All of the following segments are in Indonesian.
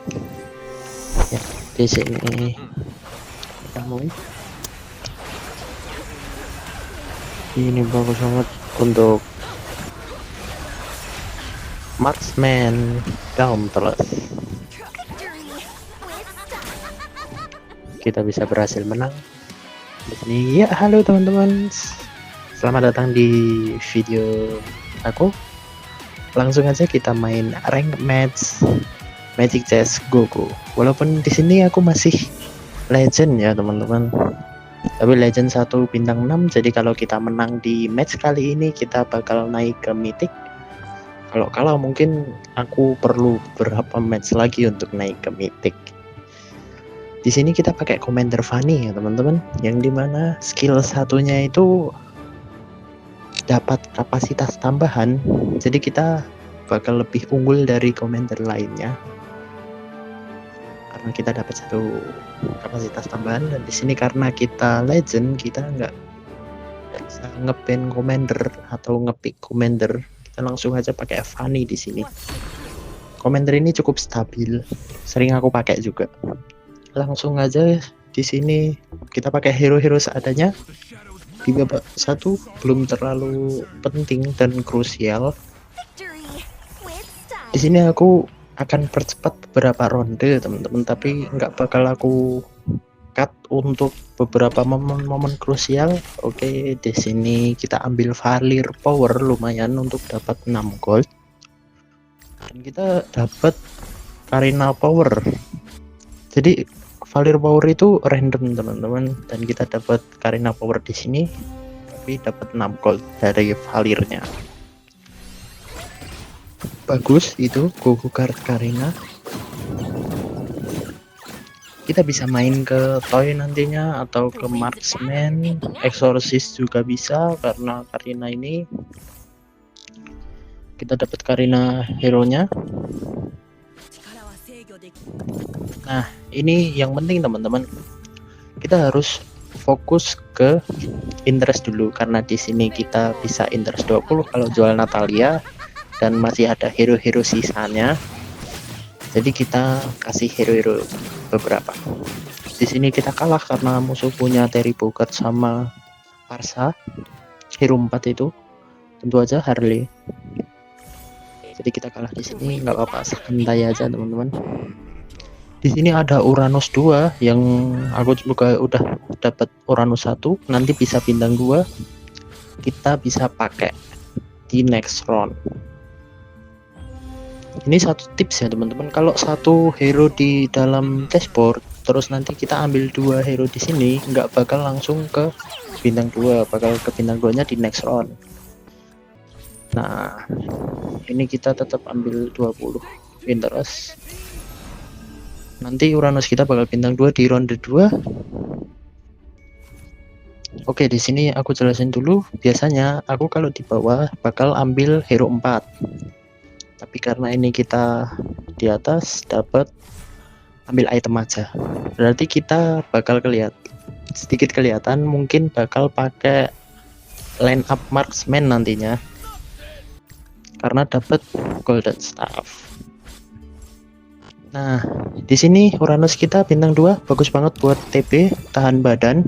Ya, di sini kamu ini bagus banget untuk marksman Dauntless. Kita bisa berhasil menang di sini. Ya, halo teman-teman, selamat datang di video aku. Langsung aja kita main rank match Magic Chess Goku. Walaupun di sini aku masih legend ya teman-teman, tapi legend 1 bintang 6. Jadi kalau kita menang di match kali ini kita bakal naik ke mythic. Kalau kalah mungkin aku perlu beberapa match lagi untuk naik ke mythic. Di sini kita pakai Commander Fanny ya teman-teman, yang dimana skill satunya itu dapat kapasitas tambahan. Jadi kita bakal lebih unggul dari Commander lainnya karena kita dapat satu kapasitas tambahan. Dan di sini karena kita legend, kita nggak bisa ngeban Commander atau ngepick Commander. Kita langsung aja pakai Fanny di sini. Commander ini cukup stabil, sering aku pakai juga. Langsung aja di sini kita pakai hero-hero seadanya. Di babak 1 belum terlalu penting dan krusial. Di sini aku akan percepat beberapa ronde teman-teman, tapi nggak bakal aku cut untuk beberapa momen-momen krusial. Oke, di sini kita ambil Valir Power lumayan untuk dapat 6 gold. Dan kita dapat Karina Power. Jadi Valir Power itu random teman-teman, dan kita dapat Karina Power di sini, tapi dapat 6 gold dari Valirnya. Bagus itu Goku card Karina. Kita bisa main ke Toy nantinya atau ke Marksman, Exorcist juga bisa karena Karina ini kita dapat Karina hero nya. Nah, ini yang penting teman-teman. Kita harus fokus ke interest dulu, karena di sini kita bisa interest 20 kalau jual Natalia dan masih ada hero-hero sisanya. Jadi kita kasih hero-hero beberapa. Di sini kita kalah karena musuh punya Terry Bogard sama Parsa. Hero 4 itu tentu aja Harley. Jadi kita kalah di sini, nggak apa-apa, santai aja teman-teman. Di sini ada Uranus 2 yang aku juga udah dapat Uranus 1, nanti bisa bintang 2. Kita bisa pakai di next round. Ini satu tips ya teman-teman, kalau satu hero di dalam dashboard terus nanti kita ambil 2 hero di sini, nggak bakal langsung ke bintang 2, bakal ke bintang 2 nya di next round. Nah, ini kita tetap ambil 20 interest, nanti Uranus kita bakal bintang 2 di ronde 2. Oke, di sini aku jelasin dulu. Biasanya aku kalau di bawah bakal ambil hero 4, tapi karena ini kita di atas dapat ambil item aja, berarti kita bakal sedikit kelihatan, mungkin bakal pakai line up marksman nantinya karena dapat golden staff. Nah, di sini Uranus kita bintang 2, bagus banget buat TP tahan badan.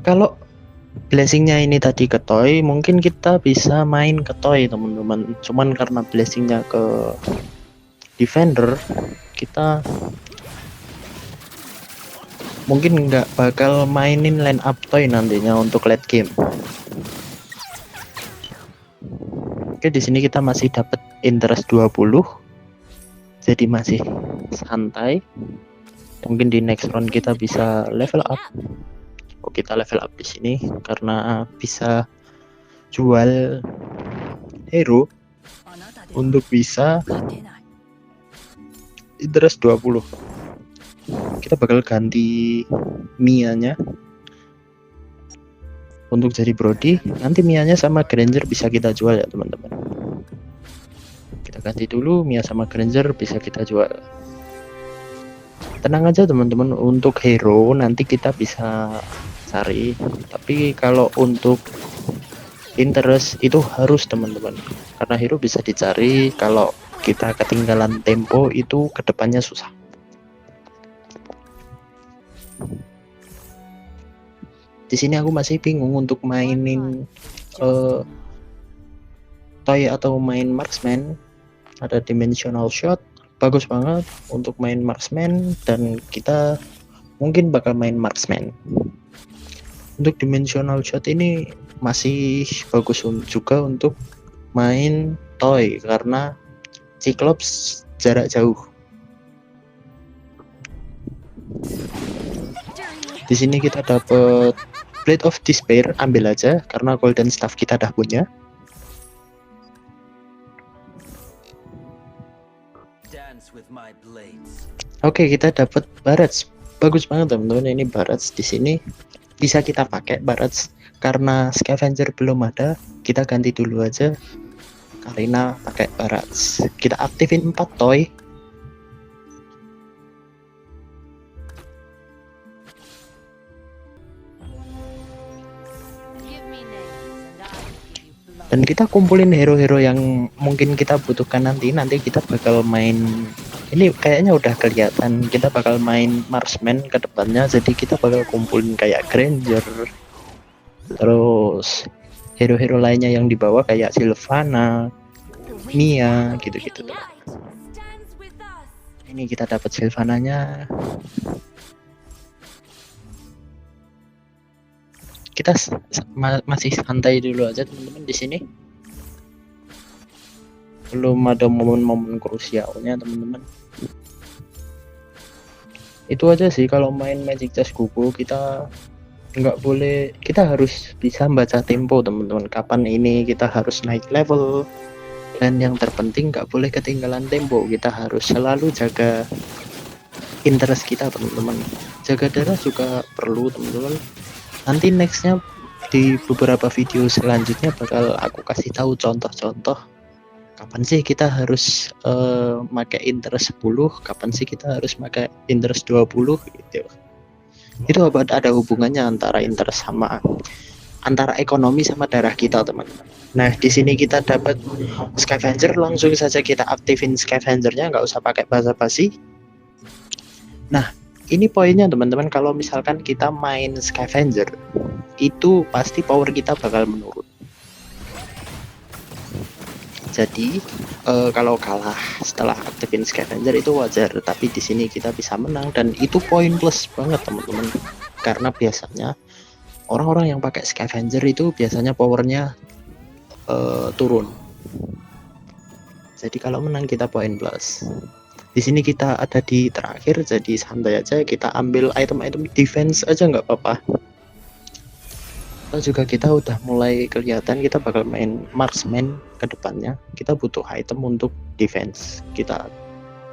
Kalau blessingnya ini tadi ke Toy, mungkin kita bisa main ke Toy teman-teman, cuman karena blessingnya ke defender, kita mungkin nggak bakal mainin line up Toy nantinya untuk late game. Oke, di sini kita masih dapat interest 20, jadi masih santai. Mungkin di next round kita bisa level up. Oh, kita level up di sini karena bisa jual hero untuk bisa interest 20. Kita bakal ganti Mia nya untuk jadi Brody, nanti Mia nya sama Granger bisa kita jual ya teman-teman. Kita ganti dulu, Mia sama Granger bisa kita jual. Tenang aja teman-teman, untuk hero nanti kita bisa cari, tapi kalau untuk interest itu harus teman-teman, karena hero bisa dicari. Kalau kita ketinggalan tempo itu kedepannya susah. Di sini aku masih bingung untuk mainin toy atau main marksman. Ada dimensional shot, bagus banget untuk main marksman, dan kita mungkin bakal main marksman. Untuk dimensional shot ini masih bagus juga untuk main toy karena Cyclops jarak jauh. Di sini kita dapat Blade of Despair, ambil aja karena golden staff kita dah punya. Oke, kita dapat Barrage. Bagus banget teman-teman, ini Barrage. Di sini bisa kita pakai Barrage karena Scavenger belum ada. Kita ganti dulu aja Karina pakai Barrage. Kita aktifin 4 toy. Dan kita kumpulin hero-hero yang mungkin kita butuhkan nanti kita bakal main, ini kayaknya udah kelihatan, kita bakal main marksman ke depannya. Jadi kita bakal kumpulin kayak Granger, terus hero-hero lainnya yang dibawa kayak Sylvana, Mia, gitu-gitu. Ini kita dapat Sylvananya. Kita masih santai dulu aja teman-teman di sini. Belum ada momen-momen krusialnya teman-teman. Itu aja sih kalau main Magic Chess Kuku, kita nggak boleh, kita harus bisa baca tempo teman-teman. Kapan ini kita harus naik level, dan yang terpenting nggak boleh ketinggalan tempo. Kita harus selalu jaga interest kita teman-teman. Jaga darah juga perlu teman-teman. Nanti nextnya di beberapa video selanjutnya bakal aku kasih tahu contoh-contoh kapan sih kita harus pakai interest 10, kapan sih kita harus pakai interest 20 gitu. Itu ada hubungannya antara interest sama antara ekonomi sama darah kita teman-teman. Nah di sini kita dapat Scavenger, langsung saja kita aktifin Scavengernya, nggak usah pakai basa-basi. Nah ini poinnya teman-teman, kalau misalkan kita main Scavenger itu pasti power kita bakal menurun. Jadi kalau kalah setelah aktifin Scavenger itu wajar, tapi di sini kita bisa menang dan itu poin plus banget teman-teman. Karena biasanya orang-orang yang pakai Scavenger itu biasanya powernya turun. Jadi kalau menang kita poin plus. Di sini kita ada di terakhir, jadi santai aja, kita ambil item-item defense aja nggak apa-apa. Juga kita udah mulai kelihatan kita bakal main marksman ke depannya. Kita butuh item untuk defense, kita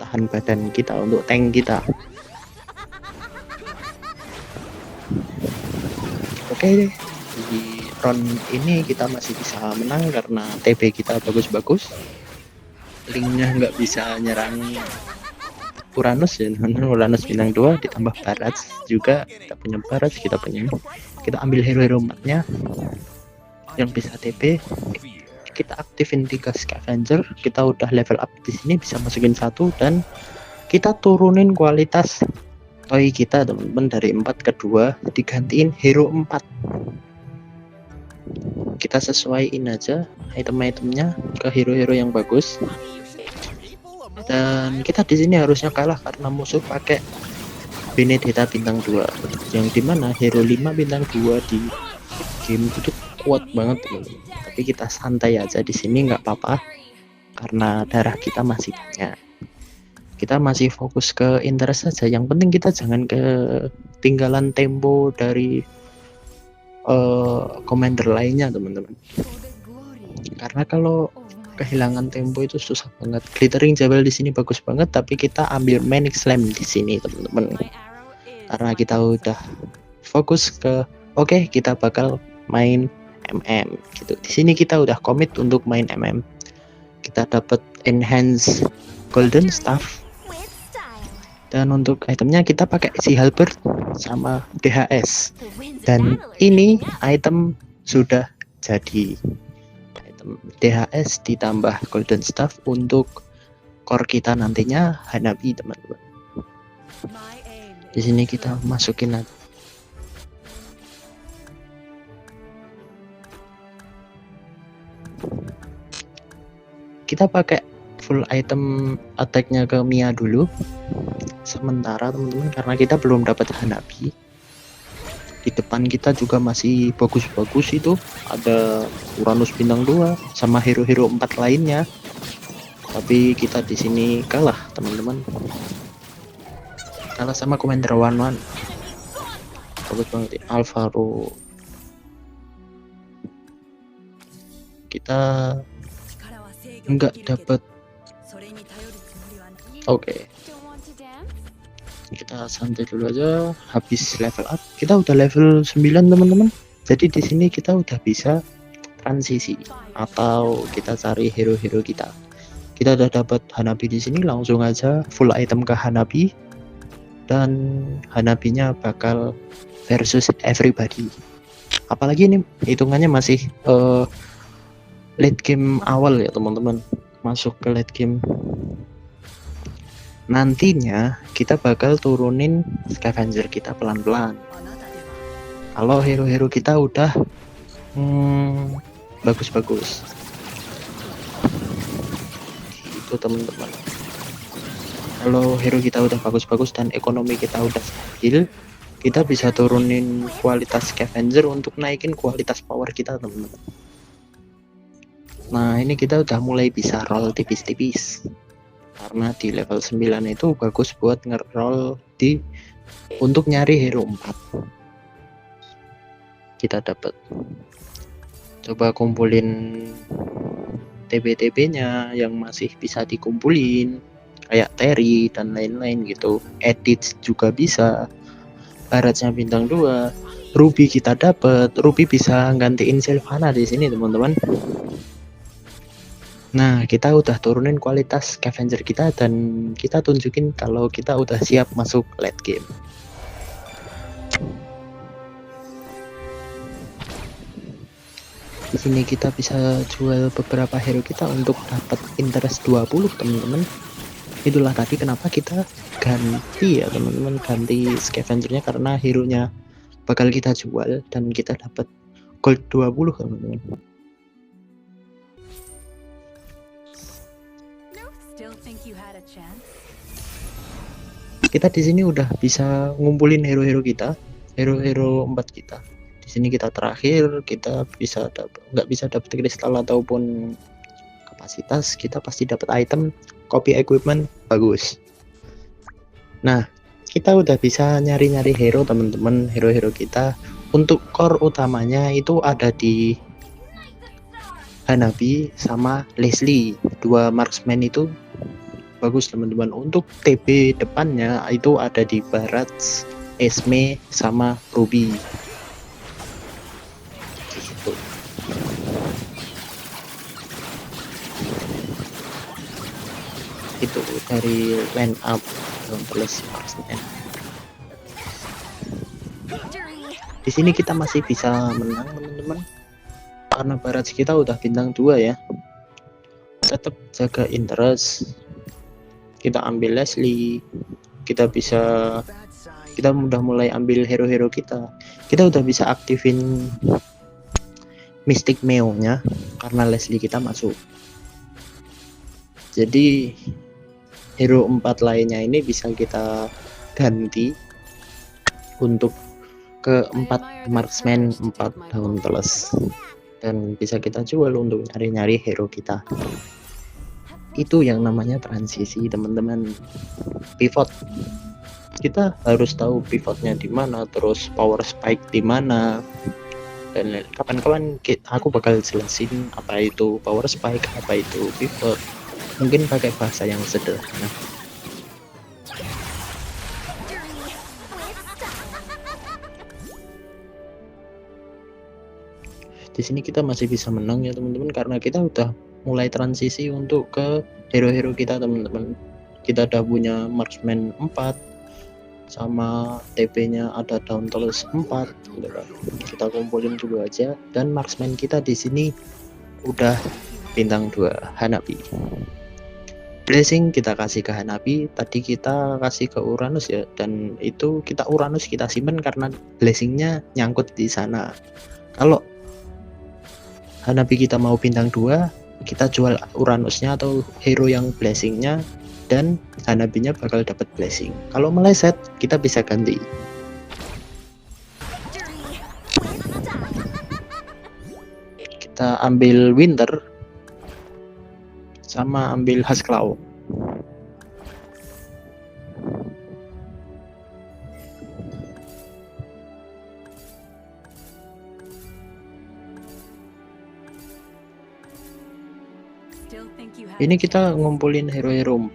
tahan badan kita, untuk tank kita. Oke deh, di round ini kita masih bisa menang karena TP kita bagus-bagus. Linknya nggak bisa nyerang Uranus ya, Uranus bintang 2 ditambah Barrage juga, kita punya Barrage, kita punya ini. Kita ambil hero-hero matnya yang bisa TP, kita aktifin 3 Scavenger, kita udah level up di sini, bisa masukin 1 dan kita turunin kualitas toy kita teman-teman dari 4 ke 2, digantiin hero 4. Kita sesuaiin aja item-itemnya ke hero-hero yang bagus. Dan kita di sini harusnya kalah karena musuh pakai Benedetta bintang 2, yang dimana hero 5 bintang 2 di game itu kuat banget teman-teman. Tapi kita santai aja di sini, nggak apa-apa karena darah kita masih banyak. Kita masih fokus ke interest saja, yang penting kita jangan ketinggalan tempo dari commander lainnya teman-teman. Karena kalau kehilangan tempo itu susah banget. Glittering Jewel di sini bagus banget, tapi kita ambil Manic Slam di sini teman-teman. Karena kita udah fokus ke kita bakal main MM gitu. Di sini kita udah komit untuk main MM. Kita dapat enhance golden staff. Dan untuk itemnya kita pakai si Halberd sama DHS. Dan ini item sudah jadi item DHS ditambah golden staff untuk core kita nantinya Hanabi teman-teman. Di sini kita masukin aja. Kita pakai full item attack-nya ke Mia dulu sementara teman-teman, karena kita belum dapat Hanabi. Di depan kita juga masih bagus-bagus, itu ada Uranus bintang 2 sama hero-hero 4 lainnya, tapi kita di sini kalah teman-teman, kalah sama Commander One. Bagus banget ya, Alvaro. Kita nggak dapat. Oke. Kita santai dulu aja, habis level up. Kita udah level 9 teman-teman. Jadi di sini kita udah bisa transisi atau kita cari hero-hero kita. Kita udah dapat Hanabi di sini, langsung aja full item ke Hanabi. Dan Hanabinya bakal versus everybody. Apalagi ini hitungannya masih late game awal ya teman-teman. Masuk ke late game. Nantinya kita bakal turunin scavenger kita pelan-pelan. Kalau hero-hero kita udah bagus-bagus, itu teman-teman. Kalau hero kita udah bagus-bagus dan ekonomi kita udah stabil, kita bisa turunin kualitas scavenger untuk naikin kualitas power kita teman-teman. Nah ini kita udah mulai bisa roll tipis-tipis. Karena di level 9 itu bagus buat nge-roll untuk nyari hero 4. Kita dapat. Coba kumpulin TB-TB-nya yang masih bisa dikumpulin, kayak Terry dan lain-lain gitu. Edit juga bisa. Baratnya bintang 2. Ruby kita dapat. Ruby bisa gantiin Sylvana di sini teman-teman. Nah, kita udah turunin kualitas scavenger kita dan kita tunjukin kalau kita udah siap masuk late game. Di sini kita bisa jual beberapa hero kita untuk dapat interest 20 teman-teman. Itulah tadi kenapa kita ganti ya teman-teman, ganti scavengernya karena hero-nya bakal kita jual dan kita dapat gold 20 teman-teman. Kita di sini udah bisa ngumpulin hero-hero kita, hero-hero 4 kita. Di sini kita terakhir, kita bisa nggak bisa dapat kristal ataupun kapasitas, kita pasti dapat item, copy equipment bagus. Nah, kita udah bisa nyari-nyari hero teman-teman, hero-hero kita. Untuk core utamanya itu ada di Hanabi sama Leslie, 2 marksman itu bagus teman-teman. Untuk TB depannya itu ada di Barat, Esme sama Ruby. Gitu. Itu dari line up plus marksman. Di sini kita masih bisa menang teman-teman. Karena Barat kita udah bintang 2 ya. Tetap jaga interest. Kita ambil Leslie, kita udah mulai ambil hero-hero kita udah bisa aktifin Mystic Meo nya karena Leslie kita masuk. Jadi hero 4 lainnya ini bisa kita ganti untuk ke 4 marksman 4 dauntless dan bisa kita jual untuk nyari-nyari hero kita. Itu yang namanya transisi teman-teman. Pivot, kita harus tahu pivotnya di mana, terus power spike di mana, dan kapan-kapan aku bakal jelasin apa itu power spike, apa itu pivot, mungkin pakai bahasa yang sederhana. Di sini kita masih bisa menang ya teman-teman, karena kita udah mulai transisi untuk ke hero-hero kita teman-teman. Kita udah punya marksman 4, sama TP-nya ada daun telus 4 gitu kan. Kita kumpulin dulu aja, dan marksman kita di sini udah bintang 2 Hanabi. Blessing kita kasih ke Hanabi, tadi kita kasih ke Uranus ya, dan itu kita Uranus kita simpen karena blessingnya nyangkut di sana. Kalau Hanabi kita mau bintang 2, kita jual Uranusnya atau hero yang blessingnya, dan Hanabinya bakal dapat blessing. Kalau meleset kita bisa ganti. Kita ambil Winter sama ambil Hasclaw. Ini kita ngumpulin hero-hero 4.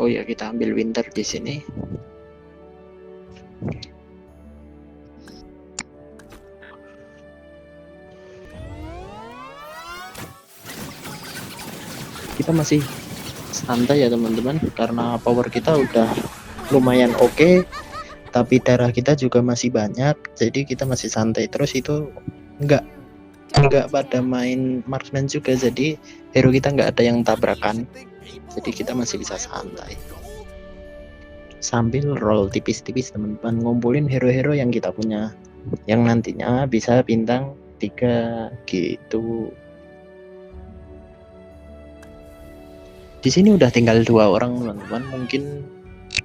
Oh ya, kita ambil Winter di sini. Kita masih santai ya teman-teman, karena power kita udah lumayan oke, tapi darah kita juga masih banyak, jadi kita masih santai. Terus itu enggak pada main marksman juga, jadi hero kita nggak ada yang tabrakan, jadi kita masih bisa santai sambil roll tipis-tipis teman-teman, ngumpulin hero-hero yang kita punya, yang nantinya bisa bintang 3 gitu. Di sini udah tinggal 2 orang teman-teman, mungkin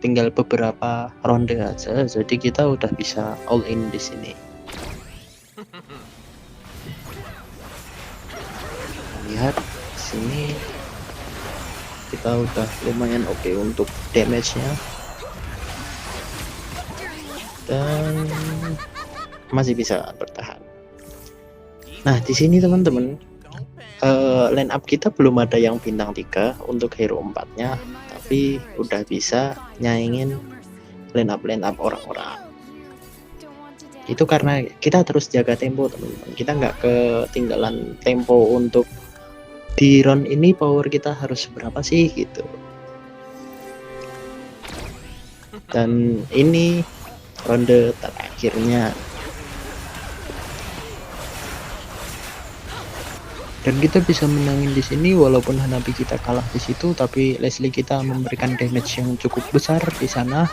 tinggal beberapa ronde aja, jadi kita udah bisa all in di sini. Lihat sini kita udah lumayan oke untuk damage-nya, dan masih bisa bertahan. Nah di sini teman-teman, line up kita belum ada yang bintang 3 untuk hero 4-nya, tapi udah bisa nyaingin line up orang-orang. Itu karena kita terus jaga tempo teman-teman, kita nggak ketinggalan tempo untuk di round ini power kita harus berapa sih gitu. Dan ini ronde terakhirnya, dan kita bisa menangin di sini walaupun Hanabi kita kalah di situ, tapi Leslie kita memberikan damage yang cukup besar di sana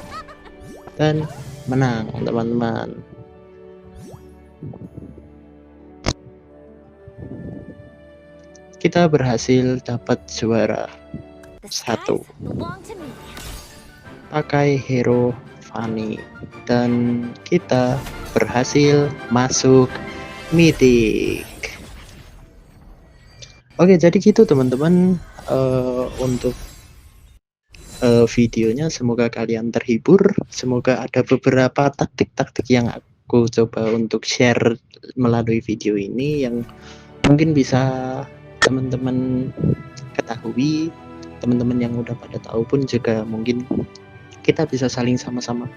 dan menang teman-teman. Kita berhasil dapat juara 1 pakai hero Fanny, dan kita berhasil masuk mythic. Oke, jadi gitu teman-teman untuk videonya, semoga kalian terhibur, semoga ada beberapa taktik-taktik yang aku coba untuk share melalui video ini yang mungkin bisa teman-teman ketahui. Teman-teman yang udah pada tahu pun juga mungkin kita bisa saling sama-sama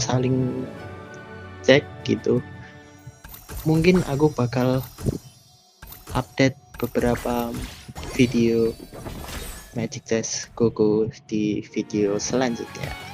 saling cek gitu. Mungkin aku bakal update beberapa video Magic Chess Gogo di video selanjutnya.